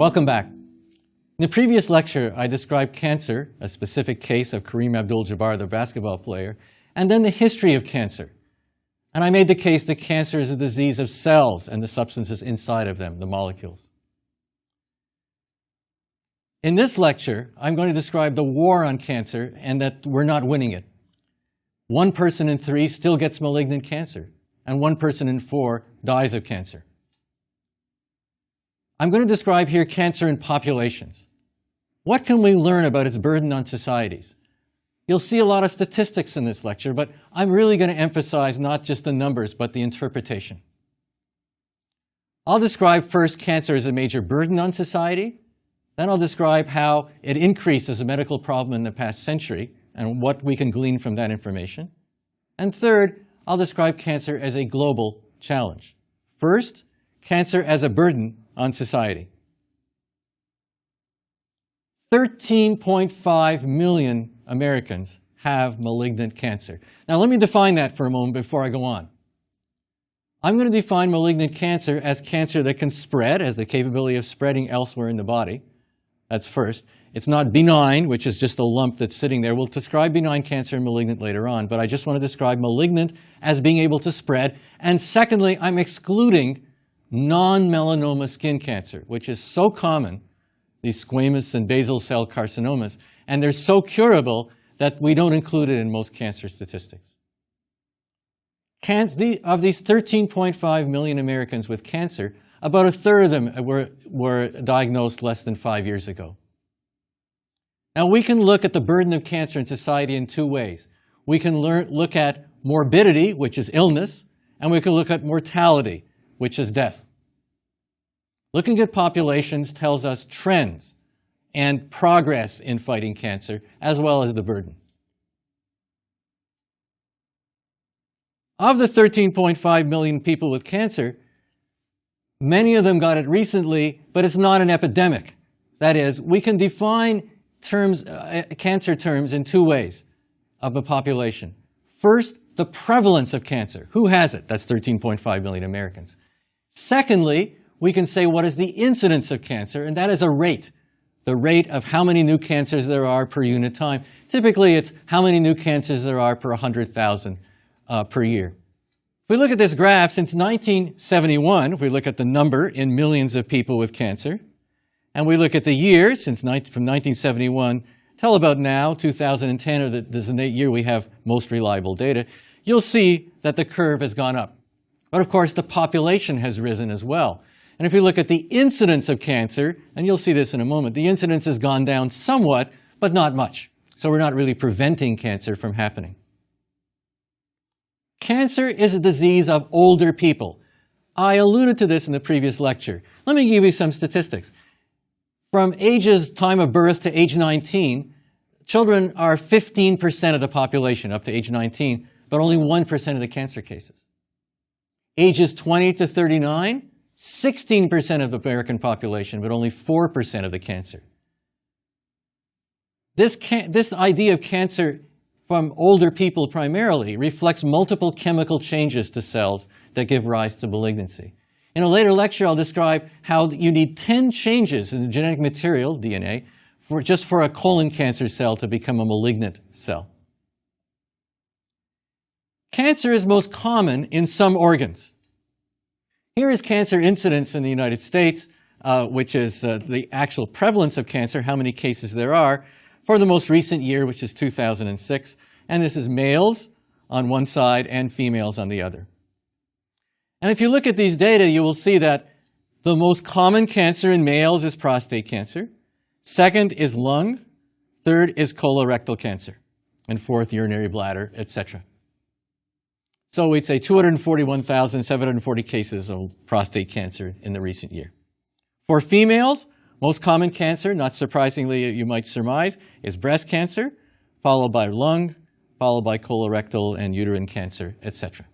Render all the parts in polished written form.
Welcome back. In the previous lecture, I described cancer, a specific case of Kareem Abdul-Jabbar, the basketball player, and then the history of cancer. And I made the case that cancer is a disease of cells and the substances inside of them, the molecules. In this lecture, I'm going to describe the war on cancer and that we're not winning it. 1 person in 3 still gets malignant cancer, and 1 person in 4 dies of cancer. I'm going to describe here cancer in populations. What can we learn about its burden on societies? You'll see a lot of statistics in this lecture, but I'm really going to emphasize not just the numbers, but the interpretation. I'll describe first cancer as a major burden on society. Then I'll describe how it increased as a medical problem in the past century and what we can glean from that information. And third, I'll describe cancer as a global challenge. First, cancer as a burden on society. 13.5 million Americans have malignant cancer. Now let me define that for a moment before I go on. I'm going to define malignant cancer as cancer that can spread, has the capability of spreading elsewhere in the body. That's first. It's not benign, which is just a lump that's sitting there. We'll describe benign cancer and malignant later on, but I just want to describe malignant as being able to spread. And secondly, I'm excluding non-melanoma skin cancer, which is so common, these squamous and basal cell carcinomas, and they're so curable that we don't include it in most cancer statistics. Of these 13.5 million Americans with cancer, about 1/3 of them were diagnosed less than 5 years ago. Now we can look at the burden of cancer in society in 2 ways. We can look at morbidity, which is illness, and we can look at mortality, which is death. Looking at populations tells us trends and progress in fighting cancer, as well as the burden. Of the 13.5 million people with cancer, many of them got it recently, but it's not an epidemic. That is, we can define cancer terms in 2 ways of a population. First, the prevalence of cancer. Who has it? That's 13.5 million Americans. Secondly, we can say what is the incidence of cancer, and that is a rate. The rate of how many new cancers there are per unit time. Typically, it's how many new cancers there are per 100,000 per year. If we look at this graph, since 1971, if we look at the number in millions of people with cancer, and we look at the years from 1971 till about now, 2010, or this is the year we have most reliable data, you'll see that the curve has gone up. But of course, the population has risen as well. And if you look at the incidence of cancer, and you'll see this in a moment, the incidence has gone down somewhat, but not much. So we're not really preventing cancer from happening. Cancer is a disease of older people. I alluded to this in the previous lecture. Let me give you some statistics. From time of birth to age 19, children are 15% of the population up to age 19, but only 1% of the cancer cases. Ages 20 to 39, 16% of the American population, but only 4% of the cancer. This idea of cancer from older people primarily reflects multiple chemical changes to cells that give rise to malignancy. In a later lecture, I'll describe how you need 10 changes in the genetic material, DNA, just for a colon cancer cell to become a malignant cell. Cancer is most common in some organs. Here is cancer incidence in the United States, which is the actual prevalence of cancer, how many cases there are, for the most recent year, which is 2006. And this is males on one side and females on the other. And if you look at these data, you will see that the most common cancer in males is prostate cancer. Second is lung. Third is colorectal cancer. And fourth, urinary bladder, etc. So we'd say 241,740 cases of prostate cancer in the recent year. For females, most common cancer, not surprisingly you might surmise, is breast cancer, followed by lung, followed by colorectal and uterine cancer, etc.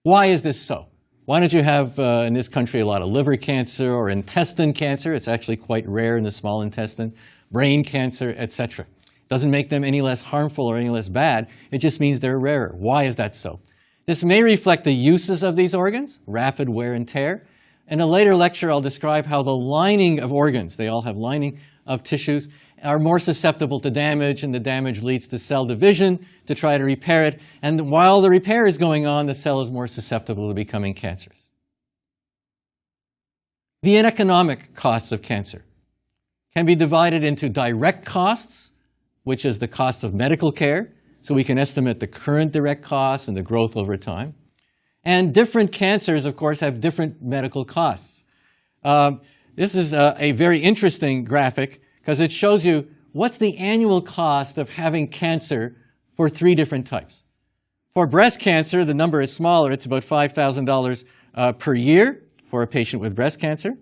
Why is this so? Why don't you have in this country a lot of liver cancer or intestine cancer? It's actually quite rare in the small intestine. Brain cancer, etc. Doesn't make them any less harmful or any less bad. It just means they're rarer. Why is that so? This may reflect the uses of these organs, rapid wear and tear. In a later lecture, I'll describe how the lining of organs, they all have lining of tissues, are more susceptible to damage, and the damage leads to cell division to try to repair it. And while the repair is going on, the cell is more susceptible to becoming cancerous. The economic costs of cancer can be divided into direct costs, which is the cost of medical care. So we can estimate the current direct costs and the growth over time. And different cancers, of course, have different medical costs. This is a very interesting graphic because it shows you what's the annual cost of having cancer for 3 different types. For breast cancer, the number is smaller. It's about $5,000 per year for a patient with breast cancer.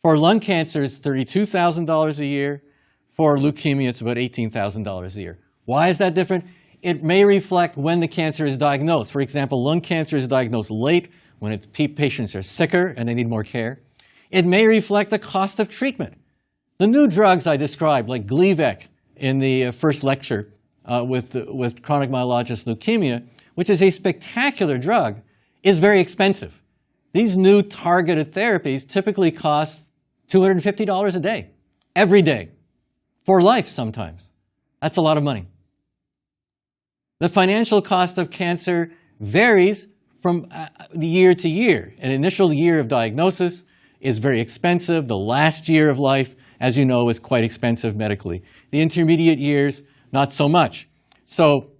For lung cancer, it's $32,000 a year. For leukemia, it's about $18,000 a year. Why is that different? It may reflect when the cancer is diagnosed. For example, lung cancer is diagnosed late, when patients are sicker and they need more care. It may reflect the cost of treatment. The new drugs I described, like Gleevec in the first lecture with chronic myelogenous leukemia, which is a spectacular drug, is very expensive. These new targeted therapies typically cost $250 a day, every day, for life sometimes. That's a lot of money. The financial cost of cancer varies from year to year. An initial year of diagnosis is very expensive. The last year of life, as you know, is quite expensive medically. The intermediate years, not so much. So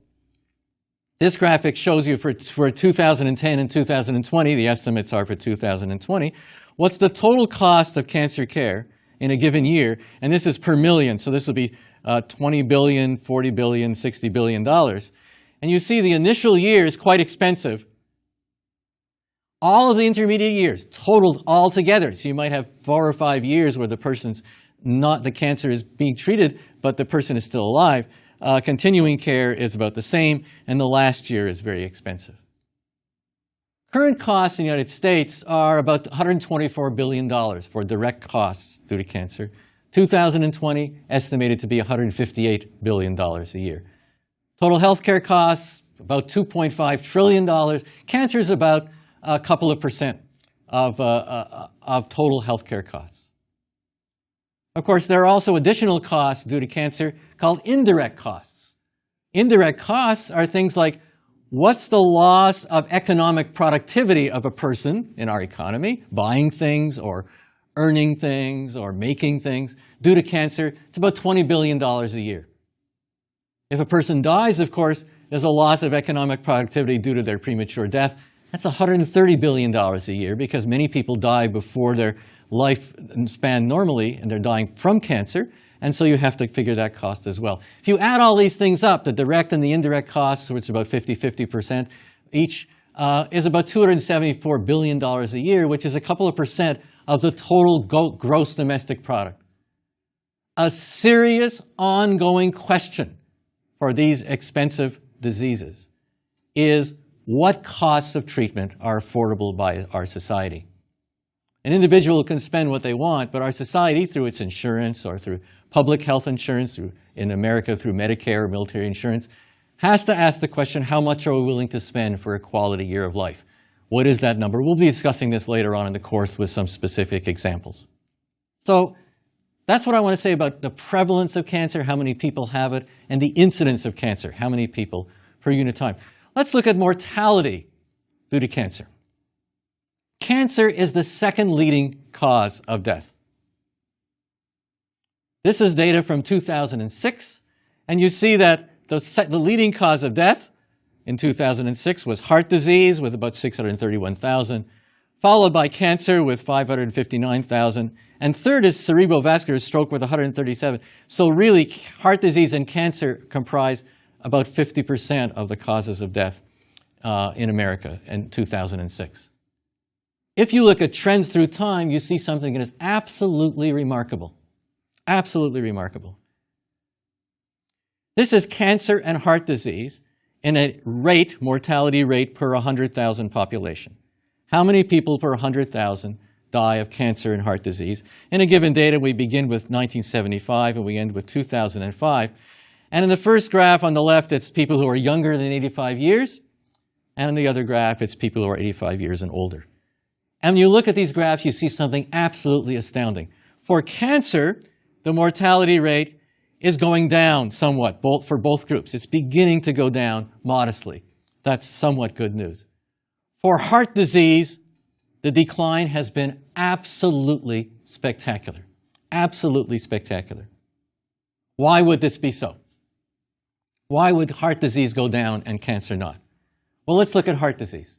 this graphic shows you for 2010 and 2020, the estimates are for 2020, what's the total cost of cancer care in a given year, and this is per million, so this will be $20 billion, $40 billion, $60 billion. And you see the initial year is quite expensive. All of the intermediate years, totaled all together, so you might have 4 or 5 years where the cancer is being treated, but the person is still alive. Continuing care is about the same, and the last year is very expensive. Current costs in the United States are about $124 billion for direct costs due to cancer. 2020, estimated to be $158 billion a year. Total healthcare costs, about $2.5 trillion. Cancer is about a couple of percent of total healthcare costs. Of course, there are also additional costs due to cancer called indirect costs. Indirect costs are things like, what's the loss of economic productivity of a person in our economy, buying things or earning things or making things due to cancer? It's about $20 billion a year. If a person dies, of course, there's a loss of economic productivity due to their premature death. That's $130 billion a year because many people die before their life span normally, and they're dying from cancer, and so you have to figure that cost as well. If you add all these things up, the direct and the indirect costs, which is about 50% each, is about $274 billion a year, which is a couple of percent of the total gross domestic product. A serious ongoing question for these expensive diseases is what costs of treatment are affordable by our society. An individual can spend what they want, but our society, through its insurance or through public health insurance, in America through Medicare or military insurance, has to ask the question, how much are we willing to spend for a quality year of life? What is that number? We'll be discussing this later on in the course with some specific examples. So that's what I want to say about the prevalence of cancer, how many people have it, and the incidence of cancer, how many people per unit time. Let's look at mortality due to cancer. Cancer is the second leading cause of death. This is data from 2006, and you see that the leading cause of death in 2006 was heart disease with about 631,000, followed by cancer with 559,000, and third is cerebrovascular stroke with 137. So really, heart disease and cancer comprise about 50% of the causes of death in America in 2006. If you look at trends through time, you see something that is absolutely remarkable. Absolutely remarkable. This is cancer and heart disease in a rate, mortality rate per 100,000 population. How many people per 100,000 die of cancer and heart disease? In a given data, we begin with 1975 and we end with 2005. And in the first graph on the left, it's people who are younger than 85 years. And in the other graph, it's people who are 85 years and older. And when you look at these graphs, you see something absolutely astounding. For cancer, the mortality rate is going down somewhat for both groups. It's beginning to go down modestly. That's somewhat good news. For heart disease, the decline has been absolutely spectacular. Absolutely spectacular. Why would this be so? Why would heart disease go down and cancer not? Well, let's look at heart disease.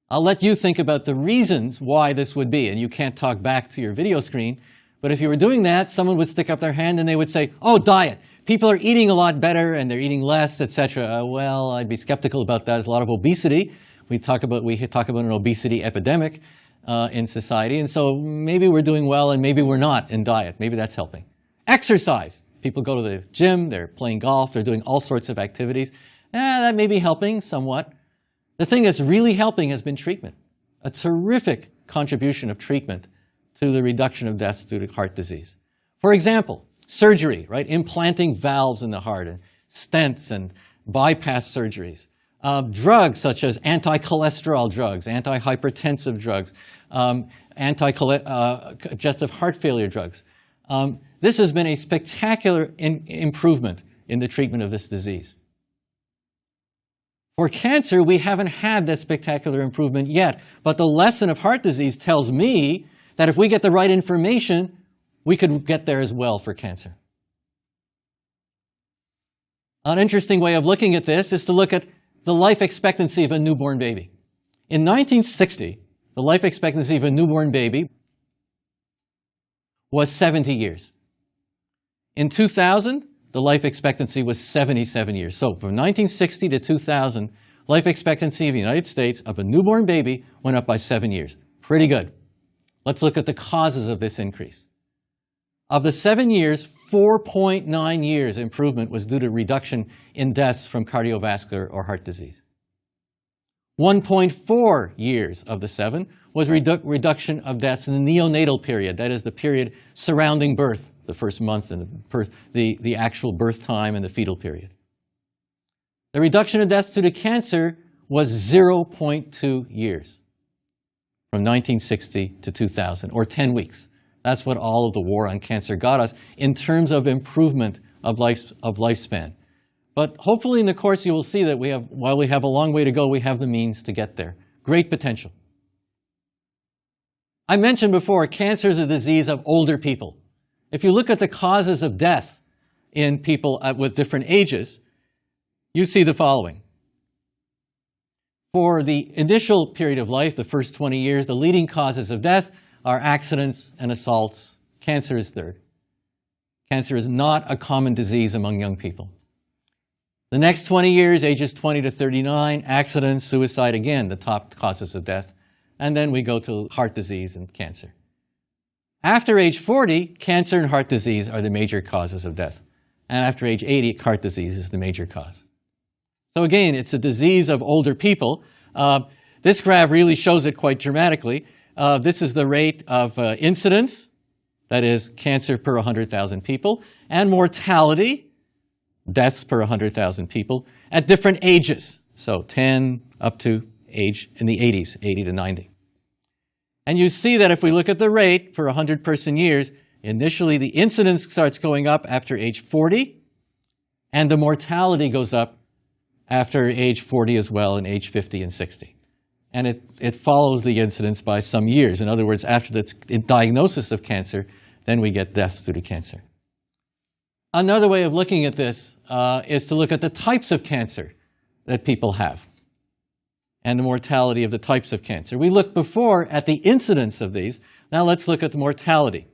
I'll let you think about the reasons why this would be, and you can't talk back to your video screen, but if you were doing that, someone would stick up their hand and they would say, oh, diet. People are eating a lot better and they're eating less, etc. Well, I'd be skeptical about that. There's a lot of obesity. We talk about an obesity epidemic in society, and so maybe we're doing well and maybe we're not in diet. Maybe that's helping. Exercise. People go to the gym, they're playing golf, they're doing all sorts of activities. That may be helping somewhat. The thing that's really helping has been treatment. A terrific contribution of treatment to the reduction of deaths due to heart disease. For example, surgery, right? Implanting valves in the heart and stents and bypass surgeries. Drugs such as anti-cholesterol drugs, anti-hypertensive drugs, anti-congestive heart failure drugs. This has been a spectacular improvement in the treatment of this disease. For cancer, we haven't had that spectacular improvement yet, but the lesson of heart disease tells me that if we get the right information, we could get there as well for cancer. An interesting way of looking at this is to look at the life expectancy of a newborn baby. In 1960, the life expectancy of a newborn baby was 70 years. In 2000, the life expectancy was 77 years. So from 1960 to 2000, life expectancy of the United States of a newborn baby went up by 7 years. Pretty good. Let's look at the causes of this increase. Of the 7 years, 4.9 years improvement was due to reduction in deaths from cardiovascular or heart disease. 1.4 years of the 7 was reduction of deaths in the neonatal period, that is the period surrounding birth, the first month and the actual birth time and the fetal period. The reduction of deaths due to cancer was 0.2 years from 1960 to 2000, or 10 weeks. That's what all of the war on cancer got us in terms of improvement of lifespan. But hopefully in the course you will see that while we have a long way to go, we have the means to get there. Great potential. I mentioned before, cancer is a disease of older people. If you look at the causes of death in people with different ages, you see the following. For the initial period of life, the first 20 years, the leading causes of death are accidents and assaults. Cancer is third. Cancer is not a common disease among young people. The next 20 years, ages 20 to 39, accidents, suicide, again, the top causes of death. And then we go to heart disease and cancer. After age 40, cancer and heart disease are the major causes of death. And after age 80, heart disease is the major cause. So again, it's a disease of older people. This graph really shows it quite dramatically. This is the rate of incidence, that is cancer per 100,000 people, and mortality, deaths per 100,000 people, at different ages. So 10 up to age in the 80s, 80 to 90. And you see that if we look at the rate per 100 person years, initially the incidence starts going up after age 40, and the mortality goes up after age 40 as well, and age 50 and 60. And it follows the incidence by some years. In other words, after the diagnosis of cancer, then we get deaths due to cancer. Another way of looking at this is to look at the types of cancer that people have and the mortality of the types of cancer. We looked before at the incidence of these. Now let's look at the mortality.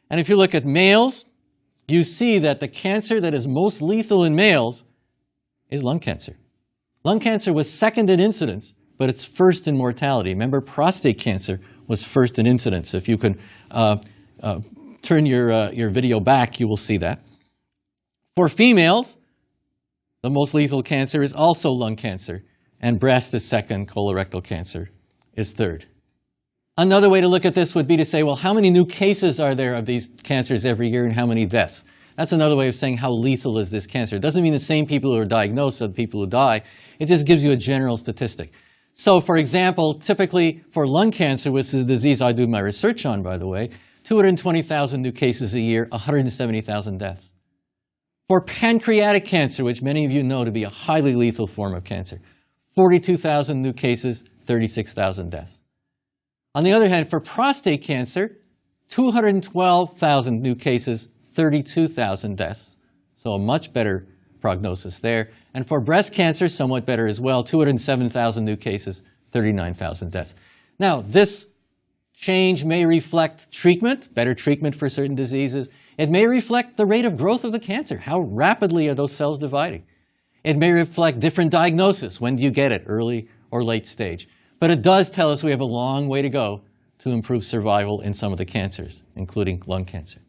And if you look at males, you see that the cancer that is most lethal in males is lung cancer. Lung cancer was second in incidence, but it's first in mortality. Remember, prostate cancer was first in incidence. If you can turn your video back, you will see that. For females, the most lethal cancer is also lung cancer, and breast is second, colorectal cancer is third. Another way to look at this would be to say, well, how many new cases are there of these cancers every year and how many deaths? That's another way of saying how lethal is this cancer. It doesn't mean the same people who are diagnosed are the people who die. It just gives you a general statistic. So, for example, typically for lung cancer, which is a disease I do my research on, by the way, 220,000 new cases a year, 170,000 deaths. For pancreatic cancer, which many of you know to be a highly lethal form of cancer, 42,000 new cases, 36,000 deaths. On the other hand, for prostate cancer, 212,000 new cases, 32,000 deaths. So a much better prognosis there. And for breast cancer, somewhat better as well, 207,000 new cases, 39,000 deaths. Now, this change may reflect treatment, better treatment for certain diseases. It may reflect the rate of growth of the cancer. How rapidly are those cells dividing? It may reflect different diagnosis. When do you get it, early or late stage? But it does tell us we have a long way to go to improve survival in some of the cancers, including lung cancer.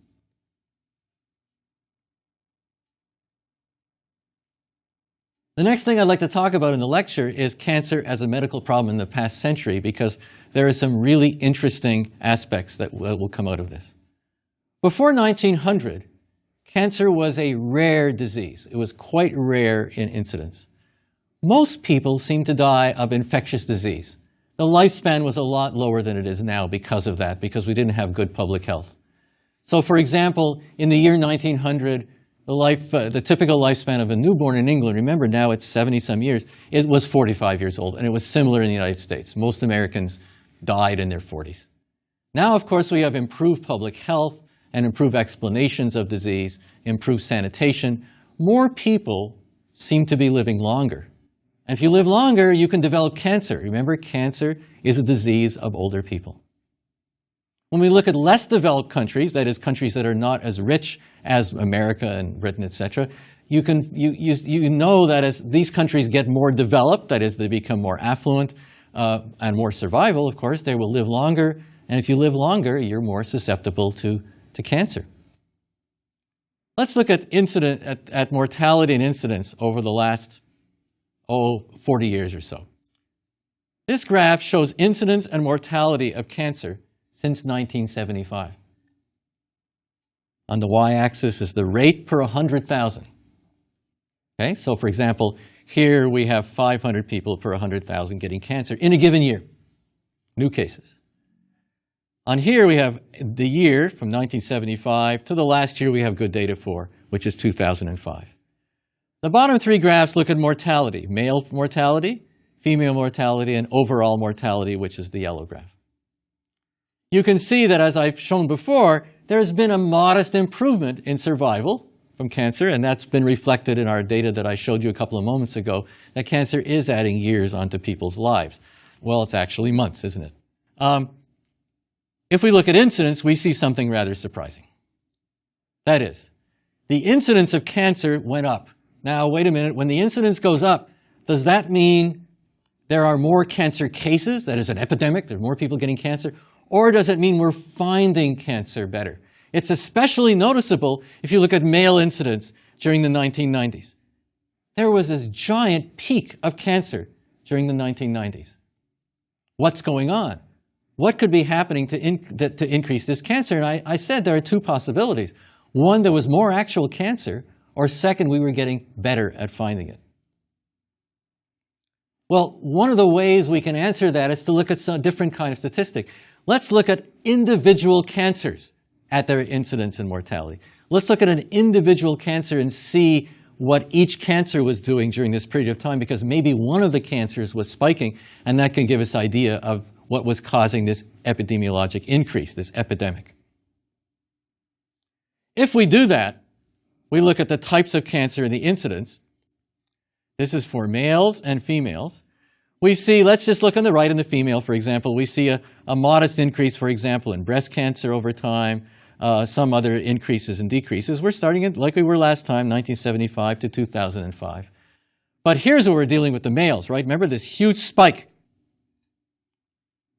The next thing I'd like to talk about in the lecture is cancer as a medical problem in the past century, because there are some really interesting aspects that will come out of this. Before 1900, cancer was a rare disease. It was quite rare in incidence. Most people seemed to die of infectious disease. The lifespan was a lot lower than it is now because of that, because we didn't have good public health. So, for example, in the year 1900, the typical lifespan of a newborn in England, remember now it's 70-some years, it was 45 years old, and it was similar in the United States. Most Americans died in their 40s. Now, of course, we have improved public health and improved explanations of disease, improved sanitation. More people seem to be living longer. And if you live longer, you can develop cancer. Remember, cancer is a disease of older people. When we look at less developed countries, that is, countries that are not as rich as America and Britain, etc., you know that as these countries get more developed, that is, they become more affluent and more survival, of course, they will live longer. And if you live longer, you're more susceptible to cancer. Let's look at mortality and incidence over the last 40 years or so. This graph shows incidence and mortality of cancer since 1975. On the y-axis is the rate per 100,000. Okay, so for example, here we have 500 people per 100,000 getting cancer in a given year, new cases. On here we have the year from 1975 to the last year we have good data for, which is 2005. The bottom three graphs look at mortality, male mortality, female mortality, and overall mortality, which is the yellow graph. You can see that, as I've shown before, there's been a modest improvement in survival from cancer, and that's been reflected in our data that I showed you a couple of moments ago, that cancer is adding years onto people's lives. Well, it's actually months, isn't it? If we look at incidence, we see something rather surprising. That is, the incidence of cancer went up. Now, wait a minute, when the incidence goes up, does that mean there are more cancer cases, that is an epidemic, there are more people getting cancer? Or does it mean we're finding cancer better? It's especially noticeable if you look at male incidence during the 1990s. There was this giant peak of cancer during the 1990s. What's going on? What could be happening to increase this cancer? And I said there are two possibilities. One, there was more actual cancer, or second, we were getting better at finding it. Well, one of the ways we can answer that is to look at some different kind of statistic. Let's look at individual cancers at their incidence and mortality. Let's look at an individual cancer and see what each cancer was doing during this period of time, because maybe one of the cancers was spiking, and that can give us an idea of what was causing this epidemiologic increase, this epidemic. If we do that, we look at the types of cancer and the incidence. This is for males and females. We see, let's just look on the right in the female, for example. We see a modest increase, for example, in breast cancer over time, some other increases and decreases. We're starting it like we were last time, 1975 to 2005. But here's what we're dealing with the males, right? Remember this huge spike.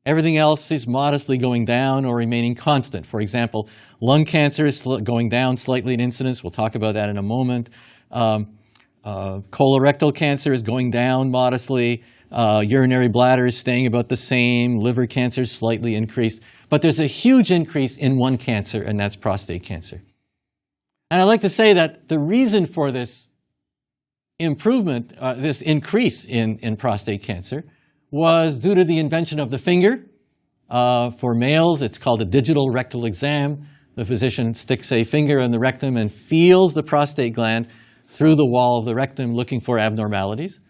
Everything else is modestly going down or remaining constant. For example, lung cancer is going down slightly in incidence. We'll talk about that in a moment. Colorectal cancer is going down modestly. Urinary bladder is staying about the same. Liver cancer is slightly increased. But there's a huge increase in one cancer, and that's prostate cancer. And I'd like to say that the reason for this improvement, this increase in prostate cancer, was due to the invention of the finger. For males, it's called a digital rectal exam. The physician sticks a finger in the rectum and feels the prostate gland through the wall of the rectum looking for abnormalities.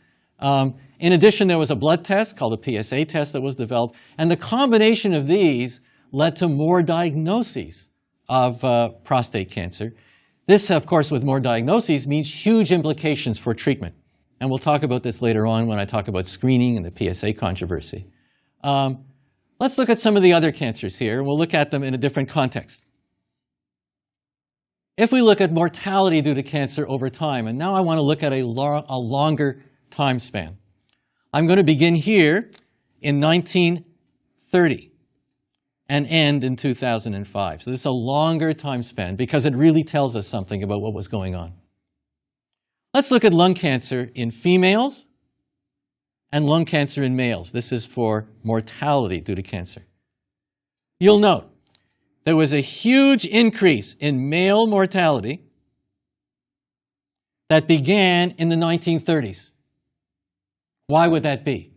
In addition, there was a blood test called a PSA test that was developed, and the combination of these led to more diagnoses of prostate cancer. This, of course, with more diagnoses means huge implications for treatment. And we'll talk about this later on when I talk about screening and the PSA controversy. Let's look at some of the other cancers here, and we'll look at them in a different context. If we look at mortality due to cancer over time, and now I want to look at a longer time span. I'm going to begin here in 1930 and end in 2005. So this is a longer time span because it really tells us something about what was going on. Let's look at lung cancer in females and lung cancer in males. This is for mortality due to cancer. You'll note there was a huge increase in male mortality that began in the 1930s. Why would that be?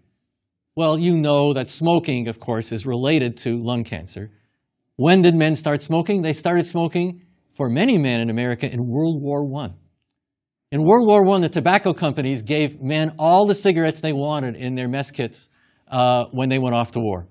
Well, you know that smoking, of course, is related to lung cancer. When did men start smoking? They started smoking, for many men in America, in World War I. In World War I, the tobacco companies gave men all the cigarettes they wanted in their mess kits when they went off to war.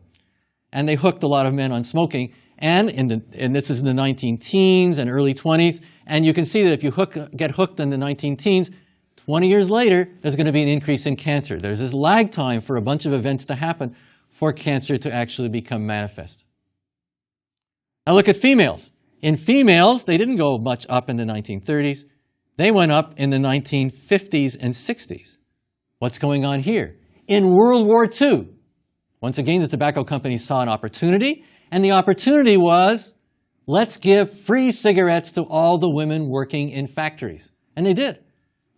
And they hooked a lot of men on smoking. And this is in the 19-teens and early 20s. And you can see that if you get hooked in the 19-teens, 20 years later, there's going to be an increase in cancer. There's this lag time for a bunch of events to happen for cancer to actually become manifest. Now look at females. In females, they didn't go much up in the 1930s. They went up in the 1950s and 60s. What's going on here? In World War II, once again, the tobacco companies saw an opportunity, and the opportunity was, let's give free cigarettes to all the women working in factories. And they did.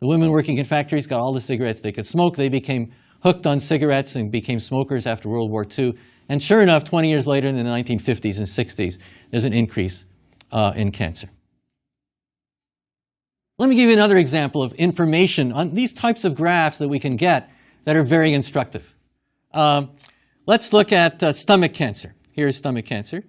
The women working in factories got all the cigarettes they could smoke. They became hooked on cigarettes and became smokers after World War II. And sure enough, 20 years later, in the 1950s and 60s, there's an increase in cancer. Let me give you another example of information on these types of graphs that we can get that are very instructive. Let's look at stomach cancer. Here's stomach cancer.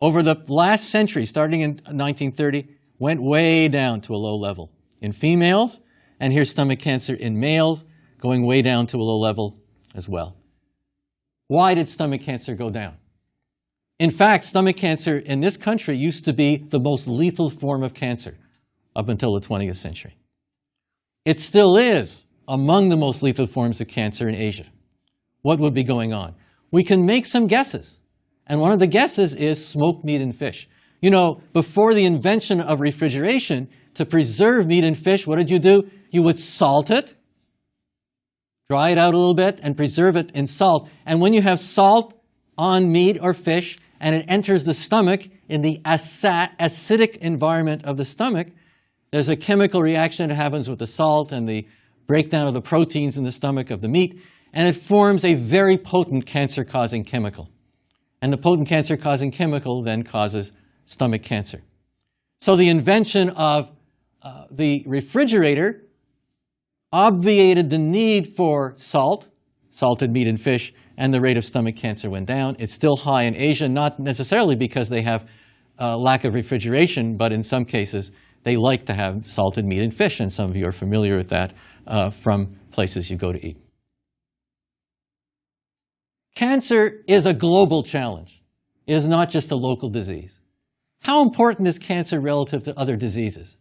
Over the last century, starting in 1930, went way down to a low level in females, and here's stomach cancer in males, going way down to a low level as well. Why did stomach cancer go down? In fact, stomach cancer in this country used to be the most lethal form of cancer up until the 20th century. It still is among the most lethal forms of cancer in Asia. What would be going on? We can make some guesses. And one of the guesses is smoked meat and fish. You know, before the invention of refrigeration, to preserve meat and fish, what did you do? You would salt it, dry it out a little bit, and preserve it in salt. And when you have salt on meat or fish, and it enters the stomach in the acidic environment of the stomach, there's a chemical reaction that happens with the salt and the breakdown of the proteins in the stomach of the meat, and it forms a very potent cancer-causing chemical. And the potent cancer-causing chemical then causes stomach cancer. So the invention of the refrigerator obviated the need for salt, salted meat and fish, and the rate of stomach cancer went down. It's still high in Asia, not necessarily because they have lack of refrigeration, but in some cases they like to have salted meat and fish, and some of you are familiar with that from places you go to eat. Cancer is a global challenge. It is not just a local disease. How important is cancer relative to other diseases?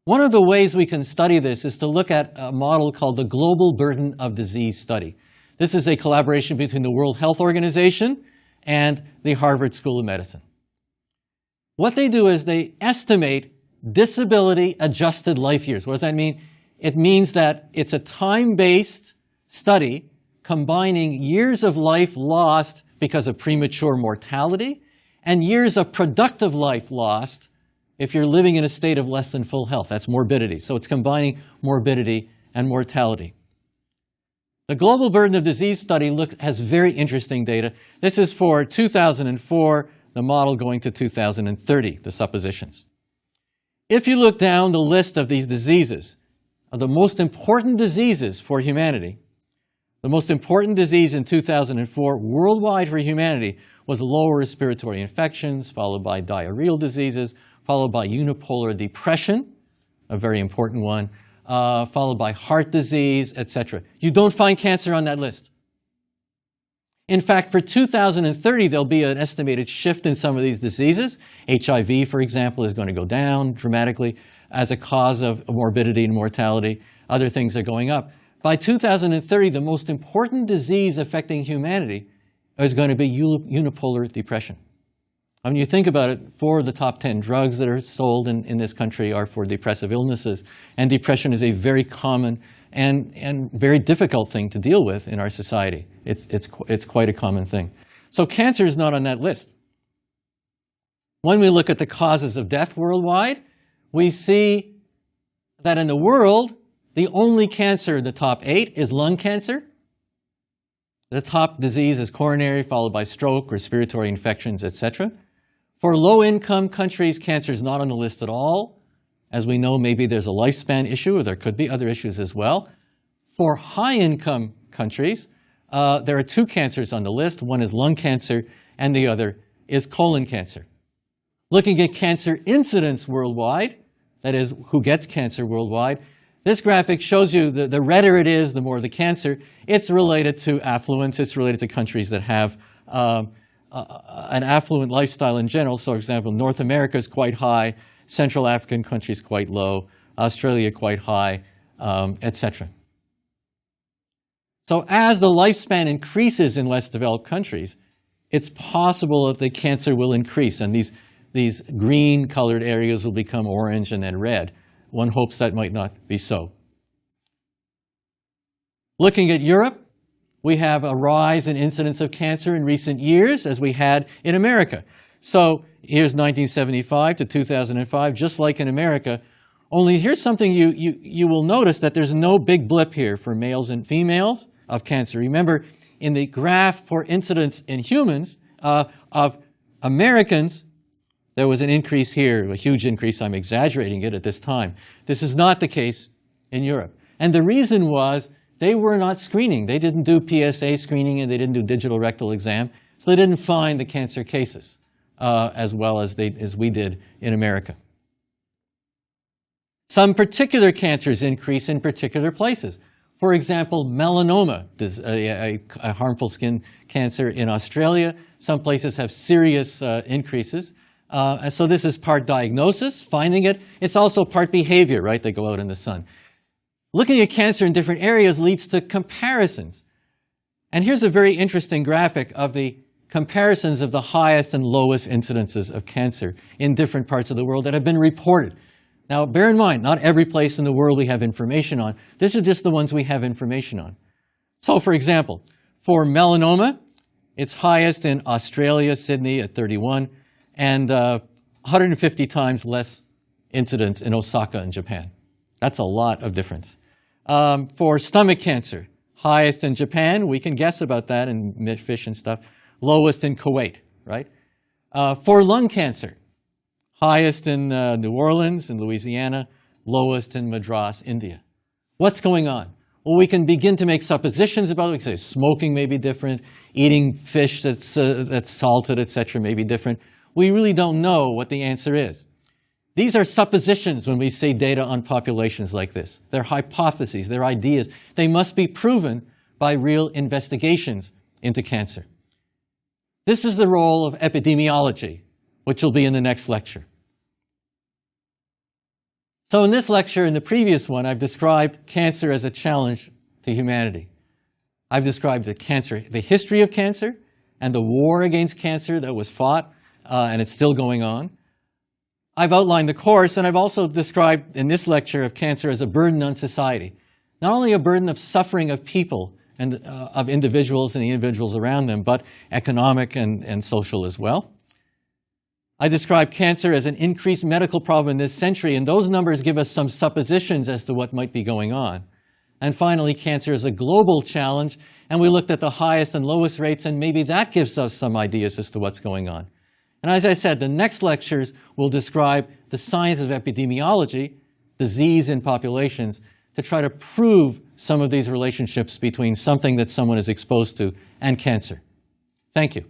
One of the ways we can study this is to look at a model called the Global Burden of Disease Study. This is a collaboration between the World Health Organization and the Harvard School of Medicine. What they do is they estimate disability-adjusted life years. What does that mean? It means that it's a time-based study combining years of life lost because of premature mortality and years of productive life lost if you're living in a state of less than full health. That's morbidity. So it's combining morbidity and mortality. The Global Burden of Disease Study has very interesting data. This is for 2004, the model going to 2030, the suppositions. If you look down the list of these diseases, of the most important diseases for humanity, The most important disease in 2004 worldwide for humanity was lower respiratory infections, followed by diarrheal diseases, followed by unipolar depression, a very important one, followed by heart disease, etc. You don't find cancer on that list. In fact, for 2030, there'll be an estimated shift in some of these diseases. HIV, for example, is going to go down dramatically as a cause of morbidity and mortality. Other things are going up. By 2030, the most important disease affecting humanity is going to be unipolar depression. When you think about it, 4 of the top 10 drugs that are sold in this country are for depressive illnesses. And depression is a very common and very difficult thing to deal with in our society. It's quite a common thing. So cancer is not on that list. When we look at the causes of death worldwide, we see that in the world, the only cancer in the top 8 is lung cancer. The top disease is coronary, followed by stroke, respiratory infections, etc. For low-income countries, cancer is not on the list at all. As we know, maybe there's a lifespan issue, or there could be other issues as well. For high-income countries, there are 2 cancers on the list. One is lung cancer, and the other is colon cancer. Looking at cancer incidence worldwide, that is, who gets cancer worldwide, this graphic shows you the redder it is, the more the cancer. It's related to affluence. It's related to countries that have an affluent lifestyle in general. So, for example, North America is quite high, Central African countries quite low, Australia quite high, etc. So as the lifespan increases in less developed countries, it's possible that the cancer will increase, and these green-colored areas will become orange and then red. One hopes that might not be so. Looking at Europe, we have a rise in incidence of cancer in recent years, as we had in America. So here's 1975 to 2005, just like in America. Only here's something you will notice, that there's no big blip here for males and females of cancer. Remember, in the graph for incidence in humans of Americans, there was an increase here, a huge increase. I'm exaggerating it at this time. This is not the case in Europe. And the reason was they were not screening. They didn't do PSA screening, and they didn't do digital rectal exam. So they didn't find the cancer cases as well as we did in America. Some particular cancers increase in particular places. For example, melanoma, a harmful skin cancer in Australia. Some places have serious increases. And so this is part diagnosis, finding it. It's also part behavior, right? They go out in the sun. Looking at cancer in different areas leads to comparisons. And here's a very interesting graphic of the comparisons of the highest and lowest incidences of cancer in different parts of the world that have been reported. Now, bear in mind, not every place in the world we have information on. These are just the ones we have information on. So, for example, for melanoma, it's highest in Australia, Sydney at 31, and 150 times less incidence in Osaka in Japan. That's a lot of difference. For stomach cancer, highest in Japan. We can guess about that in fish and stuff. Lowest in Kuwait, right? For lung cancer, highest in New Orleans and Louisiana, lowest in Madras, India. What's going on? Well, we can begin to make suppositions about it. We can say smoking may be different, eating fish that's salted, etc., may be different. We really don't know what the answer is. These are suppositions when we see data on populations like this. They're hypotheses, they're ideas. They must be proven by real investigations into cancer. This is the role of epidemiology, which will be in the next lecture. So in this lecture, in the previous one, I've described cancer as a challenge to humanity. I've described the history of cancer and the war against cancer that was fought, and it's still going on. I've outlined the course, and I've also described in this lecture of cancer as a burden on society. Not only a burden of suffering of people and of individuals and the individuals around them, but economic and social as well. I describe cancer as an increased medical problem in this century, and those numbers give us some suppositions as to what might be going on. And finally, cancer is a global challenge, and we looked at the highest and lowest rates, and maybe that gives us some ideas as to what's going on. And as I said, the next lectures will describe the science of epidemiology, disease in populations, to try to prove some of these relationships between something that someone is exposed to and cancer. Thank you.